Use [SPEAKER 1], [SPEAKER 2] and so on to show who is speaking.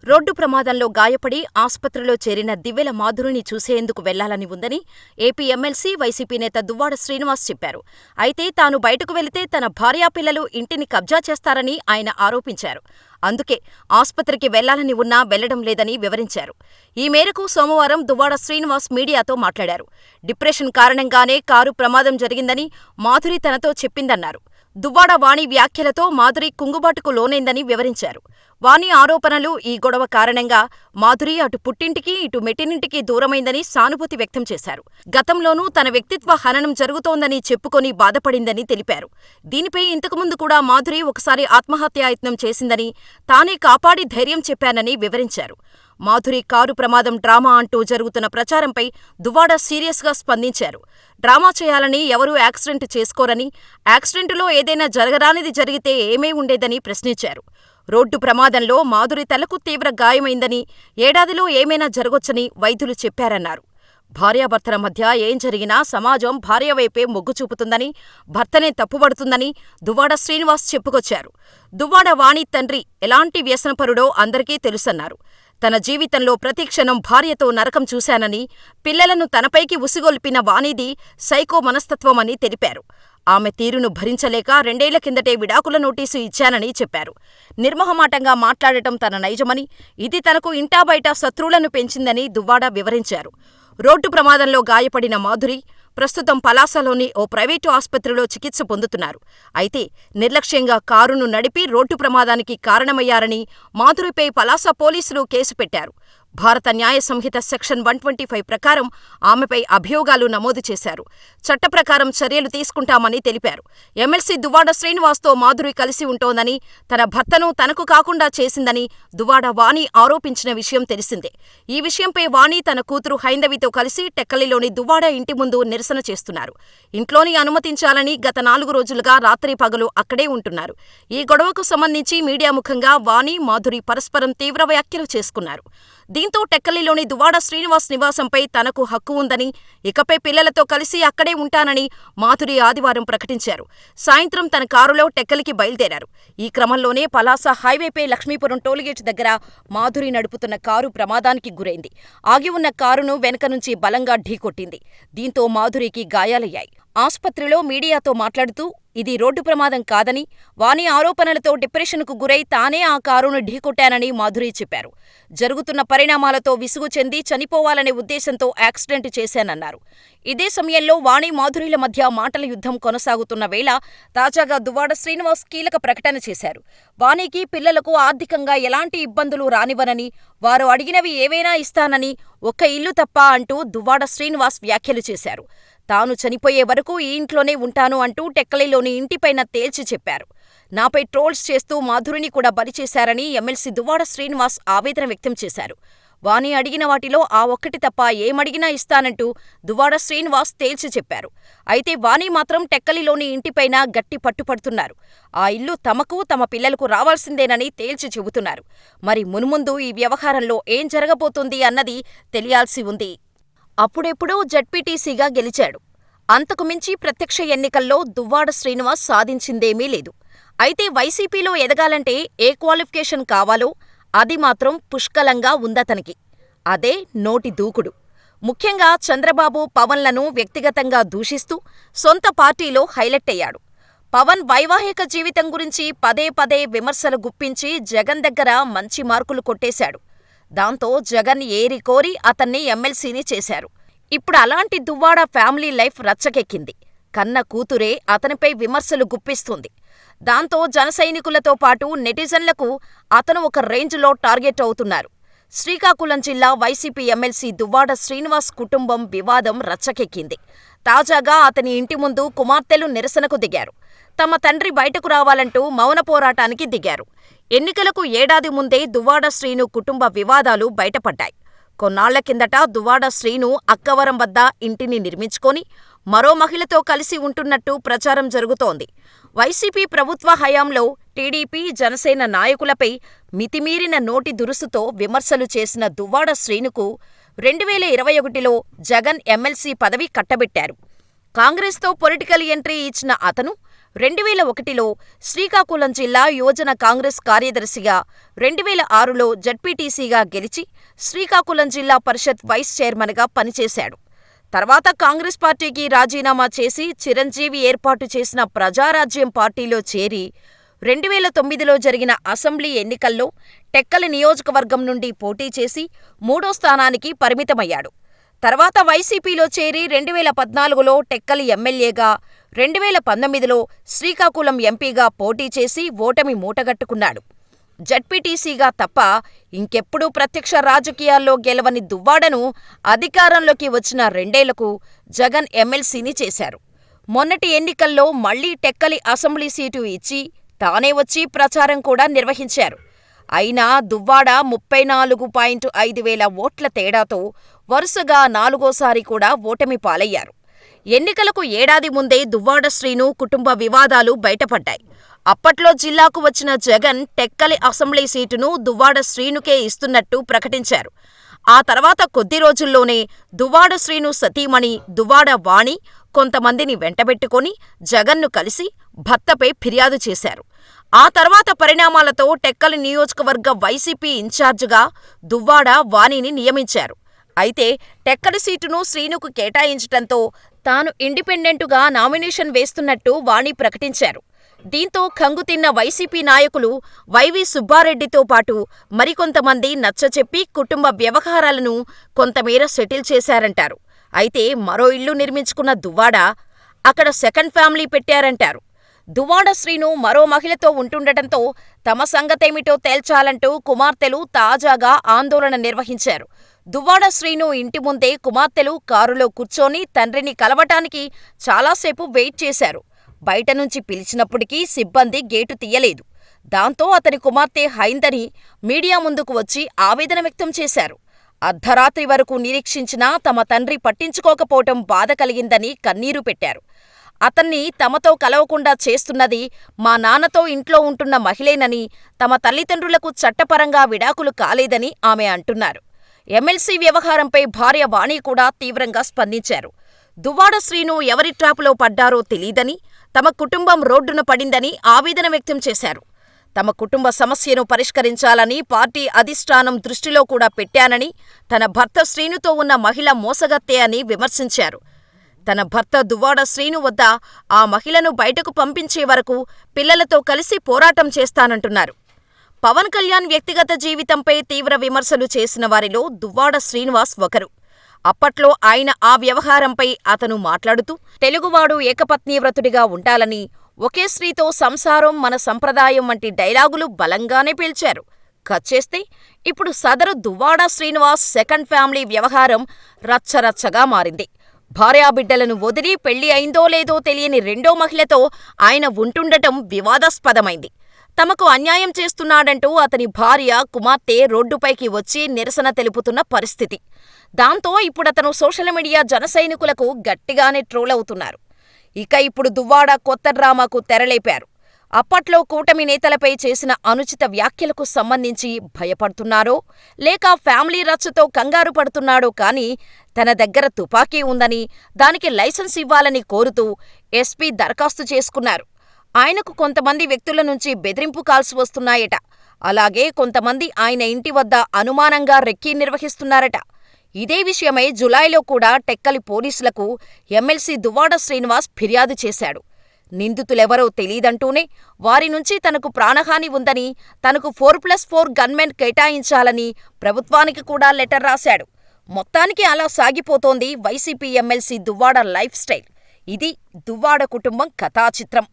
[SPEAKER 1] Road ప్రమాదంలో గాయపడి ఆస్పత్రిలో చేరిన దివ్వెల మాధురిని చూసేందుకు వెళ్లాలని ఉందని ఏపీ ఎమ్మెల్సీ, వైసీపీ నేత దువ్వాడ శ్రీనివాస్ చెప్పారు. అయితే తాను బయటకు వెళితే తన భార్యాపిల్లలు ఇంటిని కబ్జా చేస్తారని ఆయన ఆరోపించారు. అందుకే ఆస్పత్రికి వెళ్లాలని ఉన్నా వెళ్లడం లేదని వివరించారు. ఈ మేరకు సోమవారం దువ్వాడ శ్రీనివాస్ మీడియాతో మాట్లాడారు. డిప్రెషన్ కారణంగానే కారు ప్రమాదం జరిగిందని మాధురి తనతో చెప్పిందన్నారు. దువ్వాడ వాణి వ్యాఖ్యలతో మాధురి కుంగుబాటుకు లోనైందని వివరించారు. వాణి ఆరోపణలు, ఈ గొడవ కారణంగా మాధురి అటు పుట్టింటికి, ఇటు మెట్టినింటికి దూరమైందని సానుభూతి వ్యక్తం చేశారు. గతంలోనూ తన వ్యక్తిత్వ హననం జరుగుతోందని చెప్పుకొని బాధపడిందని తెలిపారు. దీనిపై ఇంతకుముందు కూడా మాధురి ఒకసారి ఆత్మహత్యాయత్నం చేసిందని, తానే కాపాడి ధైర్యం చెప్పానని వివరించారు. మాధురి కారు ప్రమాదం డ్రామా అంటూ జరుగుతున్న ప్రచారంపై దువ్వాడ సీరియస్గా స్పందించారు. డ్రామా చేయాలని ఎవరూ యాక్సిడెంట్ చేసుకోరని, యాక్సిడెంటులో ఏదైనా జరగరానిది జరిగితే ఏమై ఉండేదని ప్రశ్నించారు. రోడ్డు ప్రమాదంలో మాధురి తలకు తీవ్ర గాయమైందని, ఏడాదిలో ఏమైనా జరగొచ్చని వైద్యులు చెప్పారన్నారు. భార్యాభర్తల మధ్య ఏం జరిగినా సమాజం భార్య వైపే మొగ్గు చూపుతుందని, భర్తనే తప్పుబడుతుందని దువ్వాడ శ్రీనివాస్ చెప్పుకొచ్చారు. దువ్వాడ వాణి తండ్రి ఎలాంటి వ్యసనపరుడో అందరికీ తెలుసన్నారు. తన జీవితంలో ప్రతిక్షణం భార్యతో నరకం చూశానని, పిల్లలను తనపైకి ఉసిగొల్పిన వాణిది సైకో మనస్తత్వమని తెలిపారు. ఆమె తీరును భరించలేక 2 ఏళ్ల కిందటే విడాకుల నోటీసు ఇచ్చానని చెప్పారు. నిర్మొహమాటంగా మాట్లాడటం తన నైజమని, ఇది తనకు ఇంటాబయటా శత్రువులను పెంచిందని దువ్వాడ వివరించారు. రోడ్డు ప్రమాదంలో గాయపడిన మాధురి ప్రస్తుతం పలాసలోని ఓ ప్రైవేటు ఆస్పత్రిలో చికిత్స పొందుతున్నారు. అయితే నిర్లక్ష్యంగా కారును నడిపి రోడ్డు ప్రమాదానికి కారణమయ్యారని మాధురిపై పలాస పోలీసులు కేసు పెట్టారు. భారత న్యాయ సంహిత సెక్షన్ 125 ప్రకారం ఆమెపై అభియోగాలు నమోదు చేశారు. చట్ట ప్రకారం చర్యలు తీసుకుంటామని తెలిపారు. ఎమ్మెల్సీ దువ్వాడ శ్రీనివాస్తో మాధురి కలిసి ఉంటోందని, తన భర్తను తనకు కాకుండా చేసిందని దువ్వాడ వాణి ఆరోపించిన విషయం తెలిసిందే. ఈ విషయంపై వాణి తన కూతురు హైందవితో కలిసి టెక్కలిలోని దువ్వాడ ఇంటి ముందు నిరసన చేస్తున్నారు. ఇంట్లోని అనుమతించాలని గత 4 రోజులుగా రాత్రి పగలు అక్కడే ఉంటున్నారు. ఈ గొడవకు సంబంధించి మీడియా ముఖంగా వాణి, మాధురి పరస్పరం తీవ్ర వ్యాఖ్యలు చేసుకున్నారు. దీంతో టెక్కలిలోని దువ్వాడ శ్రీనివాస్ నివాసంపై తనకు హక్కు ఉందని, ఇకపై పిల్లలతో కలిసి అక్కడే ఉంటానని మాధురి ఆదివారం ప్రకటించారు. సాయంత్రం తన కారులో టెక్కలికి బయలుదేరారు. ఈ క్రమంలోనే పలాస హైవేపై లక్ష్మీపురం టోల్గేట్ దగ్గర మాధురి నడుపుతున్న కారు ప్రమాదానికి గురైంది. ఆగి ఉన్న కారును వెనక నుంచి బలంగా ఢీకొట్టింది. దీంతో మాధురికి గాయాలయ్యాయి. ఆస్పత్రిలో మీడియాతో మాట్లాడుతూ, ఇది రోడ్డు ప్రమాదం కాదని, వాణి ఆరోపణలతో డిప్రెషన్కు గురై తానే ఆ కారును ఢీకొట్టానని మాధురి చెప్పారు. జరుగుతున్న పరిణామాలతో విసుగు చెంది చనిపోవాలనే ఉద్దేశంతో యాక్సిడెంట్ చేశానన్నారు. ఇదే సమయంలో వాణి, మాధురిల మధ్య మాటల యుద్ధం కొనసాగుతున్న వేళ తాజాగా దువ్వాడ శ్రీనివాస్ కీలక ప్రకటన చేశారు. వాణికి, పిల్లలకు ఆర్థికంగా ఎలాంటి ఇబ్బందులు రానివ్వనని, వారు అడిగినవి ఏవైనా ఇస్తానని, ఒక్క ఇల్లు తప్ప అంటూ దువ్వాడ శ్రీనివాస్ వ్యాఖ్యలు చేశారు. తాను చనిపోయే వరకు ఈ ఇంట్లోనే ఉంటాను అంటూ టెక్కలిలోని ఇంటిపైన తేల్చి చెప్పారు. నాపై ట్రోల్స్ చేస్తూ మాధురిని కూడా బలి చేశారని ఎమ్మెల్సీ దువ్వాడ శ్రీనివాస్ ఆవేదన వ్యక్తం చేశారు. వాణి అడిగిన వాటిలో ఆ ఒక్కటి తప్ప ఏమడిగినా ఇస్తానంటూ దువ్వాడ శ్రీనివాస్ తేల్చి చెప్పారు. అయితే వాణి మాత్రం టెక్కలిలోని ఇంటిపైన గట్టి పట్టుపడుతున్నారు. ఆ ఇల్లు తమకు, తమ పిల్లలకు రావాల్సిందేనని తేల్చి చెబుతున్నారు. మరి మున్ముందు ఈ వ్యవహారంలో ఏం జరగబోతోంది అన్నది తెలియాల్సి ఉంది. అప్పుడెప్పుడో జడ్పీటీసీగా గెలిచాడు. అంతకుమించి ప్రత్యక్ష ఎన్నికల్లో దువ్వాడ శ్రీనివాస్ సాధించిందేమీ లేదు. అయితే వైసీపీలో ఎదగాలంటే ఏ క్వాలిఫికేషన్ కావాలో అది మాత్రం పుష్కలంగా ఉందతనికి. అదే నోటి దూకుడు. ముఖ్యంగా చంద్రబాబు, పవన్లను వ్యక్తిగతంగా దూషిస్తూ సొంత పార్టీలో హైలైట్ అయ్యాడు. పవన్ వైవాహిక జీవితం గురించి పదే పదే విమర్శలు గుప్పించి జగన్ దగ్గర మంచి మార్కులు కొట్టేశాడు. దాంతో జగన్ ఏరికోరి అతన్ని ఎమ్మెల్సీని చేశారు. ఇప్పుడు అలాంటి దువ్వాడ ఫ్యామిలీ లైఫ్ రచ్చకెక్కింది. కన్న కూతురే అతనిపై విమర్శలు గుప్పిస్తుంది. దాంతో జనసైనికులతో పాటు నెటిజన్లకు అతను ఒక రేంజ్లో టార్గెట్ అవుతున్నారు. శ్రీకాకుళం జిల్లా వైసీపీ ఎమ్మెల్సీ దువ్వాడ శ్రీనివాస్ కుటుంబం వివాదం రచ్చకెక్కింది. తాజాగా అతని ఇంటి ముందు కుమార్తెలు నిరసనకు దిగారు. తమ తండ్రి బయటకు రావాలంటూ మౌన పోరాటానికి దిగారు. ఎన్నికలకు ఏడాది ముందే దువ్వాడ శ్రీను కుటుంబ వివాదాలు బయటపడ్డాయి. కొన్నాళ్ల కిందట దువ్వాడ శ్రీను అక్కవరం వద్ద ఇంటిని నిర్మించుకొని మరో మహిళతో కలిసి ఉంటున్నట్టు ప్రచారం జరుగుతోంది. వైసీపీ ప్రభుత్వ హయాంలో టీడీపీ, జనసేన నాయకులపై మితిమీరిన నోటి దురుసుతో విమర్శలు చేసిన దువ్వాడ శ్రీనుకు 2021లో జగన్ ఎమ్మెల్సీ పదవి కట్టబెట్టారు. కాంగ్రెస్తో పొలిటికల్ ఎంట్రీ ఇచ్చిన అతను 2001లో శ్రీకాకుళం జిల్లా యువజన కాంగ్రెస్ కార్యదర్శిగా, 2006లో జడ్పీటీసీగా గెలిచి శ్రీకాకుళం జిల్లా పరిషత్ వైస్ చైర్మన్గా పనిచేశాడు. తర్వాత కాంగ్రెస్ పార్టీకి రాజీనామా చేసి చిరంజీవి ఏర్పాటు చేసిన ప్రజారాజ్యం పార్టీలో చేరి 2009లో జరిగిన అసెంబ్లీ ఎన్నికల్లో టెక్కలి నియోజకవర్గం నుండి పోటీ చేసి 3వ స్థానానికి పరిమితమయ్యాడు. తర్వాత వైసీపీలో చేరి 2014లో టెక్కలి ఎమ్మెల్యేగా, 2019లో శ్రీకాకుళం ఎంపీగా పోటీ చేసి ఓటమి మూటగట్టుకున్నాడు. జడ్పీటీసీగా తప్ప ఇంకెప్పుడూ ప్రత్యక్ష రాజకీయాల్లో గెలవని దువ్వాడను అధికారంలోకి వచ్చిన 2 ఏళ్లకు జగన్ ఎమ్మెల్సీని చేశారు. మొన్నటి ఎన్నికల్లో మళ్లీ టెక్కలి అసెంబ్లీ సీటు ఇచ్చి తానే వచ్చి ప్రచారం కూడా నిర్వహించారు. అయినా దువ్వాడ 34.5 ఓట్ల తేడాతో వరుసగా 4వసారి కూడా ఓటమి పాలయ్యారు. ఎన్నికలకు ఏడాది ముందే దువ్వాడ శ్రీను కుటుంబ వివాదాలు బయటపడ్డాయి. అప్పట్లో జిల్లాకు వచ్చిన జగన్ టెక్కలి అసెంబ్లీ సీటును దువ్వాడ శ్రీనుకే ఇస్తున్నట్టు ప్రకటించారు. ఆ తర్వాత కొద్ది రోజుల్లోనే దువ్వాడ శ్రీను సతీమణి దువ్వాడ వాణి కొంతమందిని వెంటబెట్టుకుని జగన్ను కలిసి భర్తపై ఫిర్యాదు చేశారు. ఆ తర్వాత పరిణామాలతో టెక్కలి నియోజకవర్గ వైసీపీ ఇన్ఛార్జిగా దువ్వాడ వాణిని నియమించారు. అయితే టెక్కలి సీటును శ్రీనుకు కేటాయించటంతో తాను ఇండిపెండెంటుగా నామినేషన్ వేస్తున్నట్టు వాణి ప్రకటించారు. దీంతో కంగుతిన్న వైసీపీ నాయకులు వైవి సుబ్బారెడ్డితో పాటు మరికొంతమంది నచ్చచెప్పి కుటుంబ వ్యవహారాలను కొంతమేర సెటిల్ చేశారంటారు. అయితే మరో ఇల్లు నిర్మించుకున్న దువ్వాడ అక్కడ సెకండ్ ఫ్యామిలీ పెట్టారంటారు. దువ్వాడ శ్రీను మరో మహిళతో ఉంటుండటంతో తమ సంగతేమిటో తేల్చాలంటూ కుమార్తెలు తాజాగా ఆందోళన నిర్వహించారు. దువ్వాడ శ్రీను ఇంటి ముందే కుమార్తెలు కారులో కూర్చొని తండ్రిని కలవటానికి చాలాసేపు వెయిట్ చేశారు. బయట నుంచి పిలిచినప్పటికీ సిబ్బంది గేటు తీయలేదు. దాంతో అతని కుమార్తె హైందని మీడియా ముందుకు వచ్చి ఆవేదన వ్యక్తం చేశారు. అర్ధరాత్రి వరకు నిరీక్షించినా తమ తండ్రి పట్టించుకోకపోవటం బాధ కలిగిందని కన్నీరు పెట్టారు. అతన్ని తమతో కలవకుండా చేస్తున్నది మా నాన్నతో ఇంట్లో ఉంటున్న మహిళేనని, తమ తల్లిదండ్రులకు చట్టపరంగా విడాకులు కాలేదని ఆమె అంటున్నారు. ఎమ్మెల్సీ వ్యవహారంపై భార్య వాణి కూడా తీవ్రంగా స్పందించారు. దువ్వాడ శ్రీను ఎవరి ట్రాపులో పడ్డారో తెలీదని, తమ కుటుంబం రోడ్డున పడిందని ఆవేదన వ్యక్తం చేశారు. తమ కుటుంబ సమస్యను పరిష్కరించాలని పార్టీ అధిష్టానం దృష్టిలో కూడా పెట్టానని, తన భర్త శ్రీనుతో ఉన్న మహిళ మోసగత్తె అని విమర్శించారు. తన భర్త దువ్వాడ శ్రీను వద్ద ఆ మహిళను బయటకు పంపించే వరకు పిల్లలతో కలిసి పోరాటం చేస్తానంటున్నారు. పవన్ కళ్యాణ్ వ్యక్తిగత జీవితంపై తీవ్ర విమర్శలు చేసిన వారిలో దువ్వాడ శ్రీనివాస్ ఒకరు. అప్పట్లో ఆయన ఆ వ్యవహారంపై అతను మాట్లాడుతూ, తెలుగువాడు ఏకపత్నీవ్రతుడిగా ఉండాలని, ఒకే స్త్రీతో సంసారం మన సంప్రదాయం వంటి డైలాగులు బలంగానే పేల్చారు. కట్ చేస్తే ఇప్పుడు సదరు దువ్వాడ శ్రీనివాస్ సెకండ్ ఫ్యామిలీ వ్యవహారం రచ్చరచ్చగా మారింది. భార్యాబిడ్డలను వదిలి పెళ్లి అయిందో లేదో తెలియని 2వ మహిళతో ఆయన ఉంటుండటం వివాదాస్పదమైంది. తమకు అన్యాయం చేస్తున్నాడంటూ అతని భార్య, కుమార్తె రోడ్డుపైకి వచ్చి నిరసన తెలుపుతున్న పరిస్థితి. దాంతో ఇప్పుడతను సోషల్ మీడియా జనసైనికులకు గట్టిగానే ట్రోల్ అవుతున్నారు. ఇక ఇప్పుడు దువ్వాడ కొత్త డ్రామాకు తెరలేపారు. అప్పట్లో కూటమి నేతలపై చేసిన అనుచిత వ్యాఖ్యలకు సంబంధించి భయపడుతున్నారో లేక ఫ్యామిలీ రచ్చతో కంగారు పడుతున్నాడో కానీ తన దగ్గర తుపాకీ ఉందని, దానికి లైసెన్స్ ఇవ్వాలని కోరుతూ ఎస్పీ దరఖాస్తు చేసుకున్నారు. ఆయనకు కొంతమంది వ్యక్తుల నుంచి బెదిరింపు కాల్స్ వస్తున్నాయట. అలాగే కొంతమంది ఆయన ఇంటి వద్ద అనుమానంగా రెక్కీ నిర్వహిస్తున్నారట. ఇదే విషయమై జులైలో కూడా టెక్కలి పోలీసులకు ఎమ్మెల్సీ దువ్వాడ శ్రీనివాస్ ఫిర్యాదు చేశాడు. నిందితులెవరో తెలీదంటూనే వారి నుంచి తనకు ప్రాణహాని ఉందని, తనకు 4+4 గన్మెన్ కేటాయించాలని ప్రభుత్వానికి కూడా లెటర్ రాశాడు. మొత్తానికి అలా సాగిపోతోంది YCP MLC Duvvada lifestyle. ఇది దువ్వాడ కుటుంబం కథాచిత్రం.